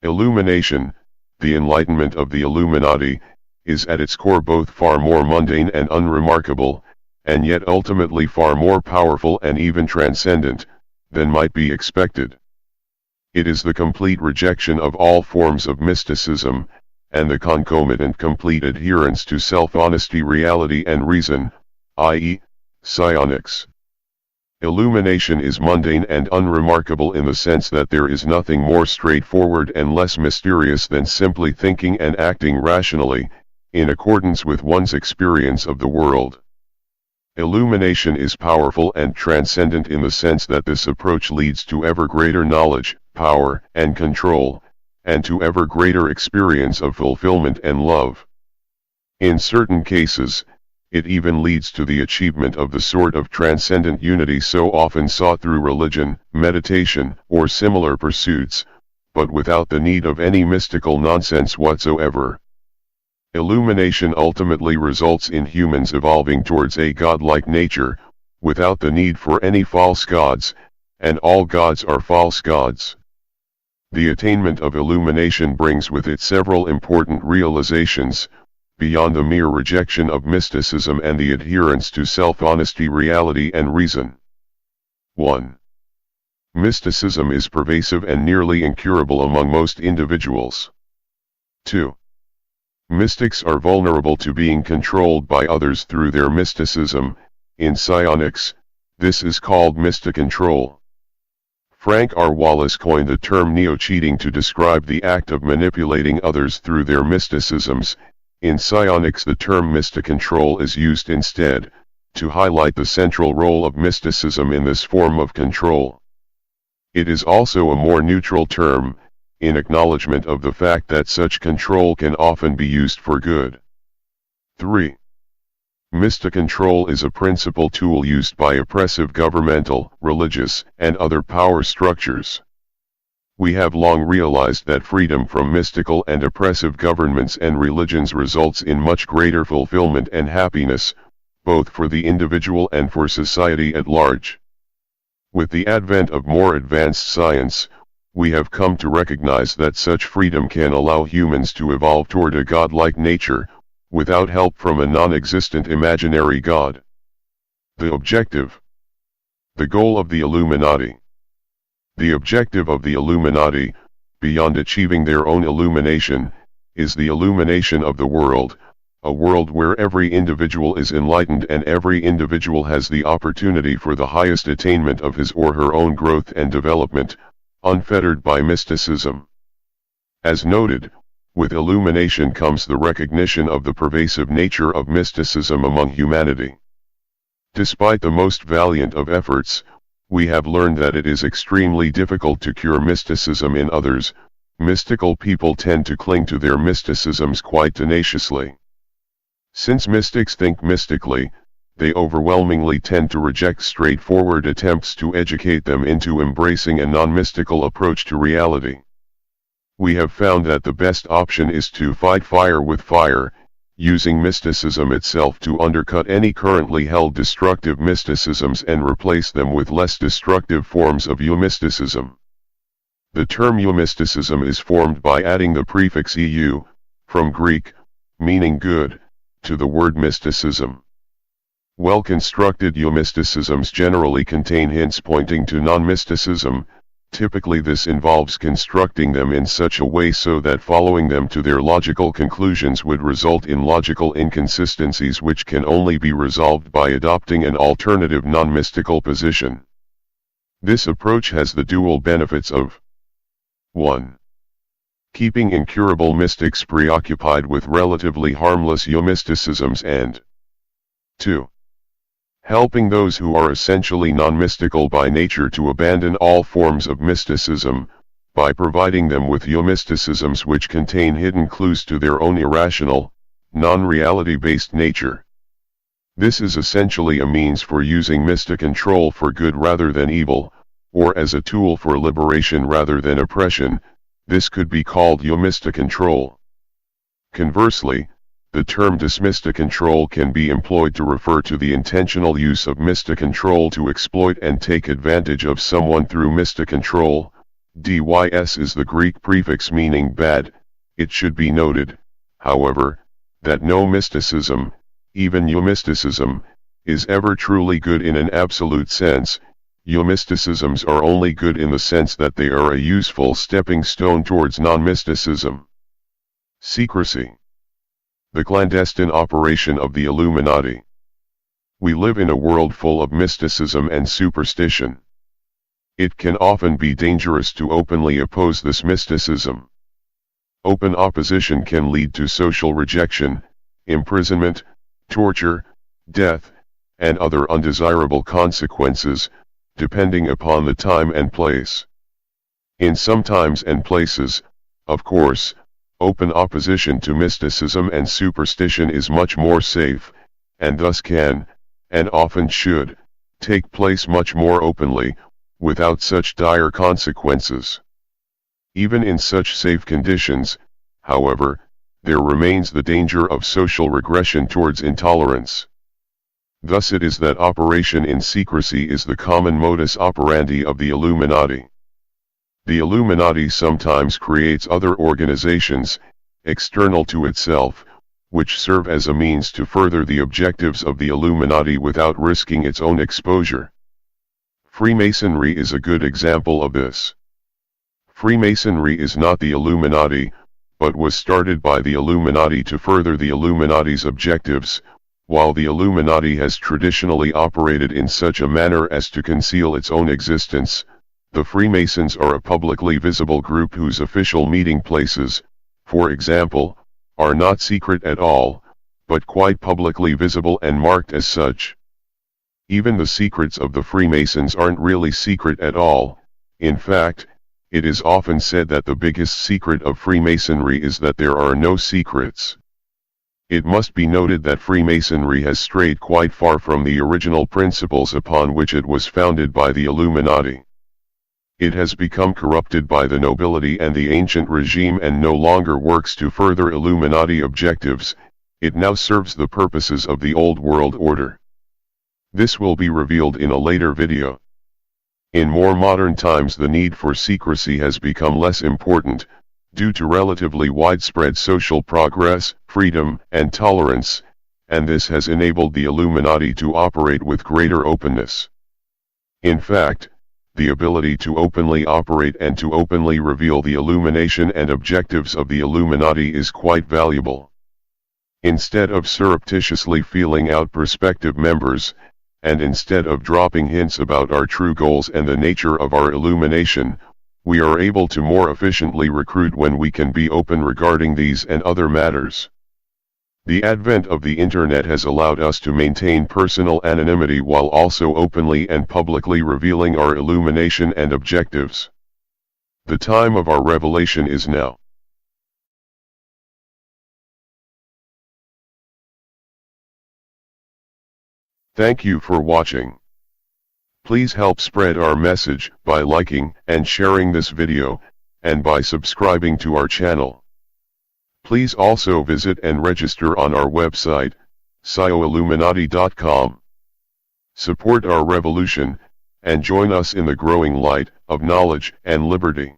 Illumination, the enlightenment of the Illuminati, is at its core both far more mundane and unremarkable, and yet ultimately far more powerful and even transcendent, than might be expected. It is the complete rejection of all forms of mysticism, and the concomitant complete adherence to self-honesty, reality and reason, i.e., psionics. Illumination is mundane and unremarkable in the sense that there is nothing more straightforward and less mysterious than simply thinking and acting rationally, in accordance with one's experience of the world. Illumination is powerful and transcendent in the sense that this approach leads to ever greater knowledge, power, and control, and to ever greater experience of fulfillment and love. In certain cases, it even leads to the achievement of the sort of transcendent unity so often sought through religion, meditation, or similar pursuits, but without the need of any mystical nonsense whatsoever. Illumination ultimately results in humans evolving towards a godlike nature, without the need for any false gods, and all gods are false gods. The attainment of illumination brings with it several important realizations, beyond the mere rejection of mysticism and the adherence to self-honesty, reality and reason. 1. Mysticism is pervasive and nearly incurable among most individuals. 2. Mystics are vulnerable to being controlled by others through their mysticism. In psionics, this is called mysticontrol. Frank R. Wallace coined the term neo-cheating to describe the act of manipulating others through their mysticisms. In psionics, the term mysticontrol is used instead, to highlight the central role of mysticism in this form of control. It is also a more neutral term, in acknowledgement of the fact that such control can often be used for good. 3. Mysticontrol is a principal tool used by oppressive governmental, religious, and other power structures. We have long realized that freedom from mystical and oppressive governments and religions results in much greater fulfillment and happiness, both for the individual and for society at large. With the advent of more advanced science, we have come to recognize that such freedom can allow humans to evolve toward a godlike nature, without help from a non-existent imaginary god. The objective. The goal of the Illuminati. The objective of the Illuminati, beyond achieving their own illumination, is the illumination of the world, a world where every individual is enlightened and every individual has the opportunity for the highest attainment of his or her own growth and development, unfettered by mysticism. As noted, with illumination comes the recognition of the pervasive nature of mysticism among humanity. Despite the most valiant of efforts, we have learned that it is extremely difficult to cure mysticism in others. Mystical people tend to cling to their mysticisms quite tenaciously. Since mystics think mystically, they overwhelmingly tend to reject straightforward attempts to educate them into embracing a non-mystical approach to reality. We have found that the best option is to fight fire with fire, using mysticism itself to undercut any currently held destructive mysticisms and replace them with less destructive forms of eumysticism. The term eumysticism is formed by adding the prefix eu, from Greek, meaning good, to the word mysticism. Well-constructed eumysticisms generally contain hints pointing to non-mysticism. Typically this involves constructing them in such a way so that following them to their logical conclusions would result in logical inconsistencies which can only be resolved by adopting an alternative non-mystical position. This approach has the dual benefits of 1. Keeping incurable mystics preoccupied with relatively harmless eumysticisms and 2. Helping those who are essentially non-mystical by nature to abandon all forms of mysticism, by providing them with eumysticisms which contain hidden clues to their own irrational, non-reality-based nature. This is essentially a means for using mysticontrol for good rather than evil, or as a tool for liberation rather than oppression. This could be called eumysticontrol. Conversely, the term dismysticontrol can be employed to refer to the intentional use of mysticontrol to exploit and take advantage of someone through mysticontrol, Dys is the Greek prefix meaning bad. It should be noted, however, that no mysticism, even eumysticism, is ever truly good in an absolute sense. Eumysticisms are only good in the sense that they are a useful stepping stone towards non-mysticism. Secrecy. The clandestine operation of the Illuminati. We live in a world full of mysticism and superstition. It can often be dangerous to openly oppose this mysticism. Open opposition can lead to social rejection, imprisonment, torture, death, and other undesirable consequences, depending upon the time and place. In some times and places, of course, open opposition to mysticism and superstition is much more safe, and thus can, and often should, take place much more openly, without such dire consequences. Even in such safe conditions, however, there remains the danger of social regression towards intolerance. Thus it is that operation in secrecy is the common modus operandi of the Illuminati. The Illuminati sometimes creates other organizations, external to itself, which serve as a means to further the objectives of the Illuminati without risking its own exposure. Freemasonry is a good example of this. Freemasonry is not the Illuminati, but was started by the Illuminati to further the Illuminati's objectives, while the Illuminati has traditionally operated in such a manner as to conceal its own existence. The Freemasons are a publicly visible group whose official meeting places, for example, are not secret at all, but quite publicly visible and marked as such. Even the secrets of the Freemasons aren't really secret at all. In fact, it is often said that the biggest secret of Freemasonry is that there are no secrets. It must be noted that Freemasonry has strayed quite far from the original principles upon which it was founded by the Illuminati. It has become corrupted by the nobility and the ancient regime and no longer works to further Illuminati objectives. It now serves the purposes of the old world order. This will be revealed in a later video. In more modern times the need for secrecy has become less important, due to relatively widespread social progress, freedom, and tolerance, and this has enabled the Illuminati to operate with greater openness. In fact, the ability to openly operate and to openly reveal the illumination and objectives of the Illuminati is quite valuable. Instead of surreptitiously feeling out prospective members, and instead of dropping hints about our true goals and the nature of our illumination, we are able to more efficiently recruit when we can be open regarding these and other matters. The advent of the Internet has allowed us to maintain personal anonymity while also openly and publicly revealing our illumination and objectives. The time of our revelation is now. Thank you for watching. Please help spread our message by liking and sharing this video, and by subscribing to our channel. Please also visit and register on our website, Scio-Illuminati.com. Support our revolution, and join us in the growing light of knowledge and liberty.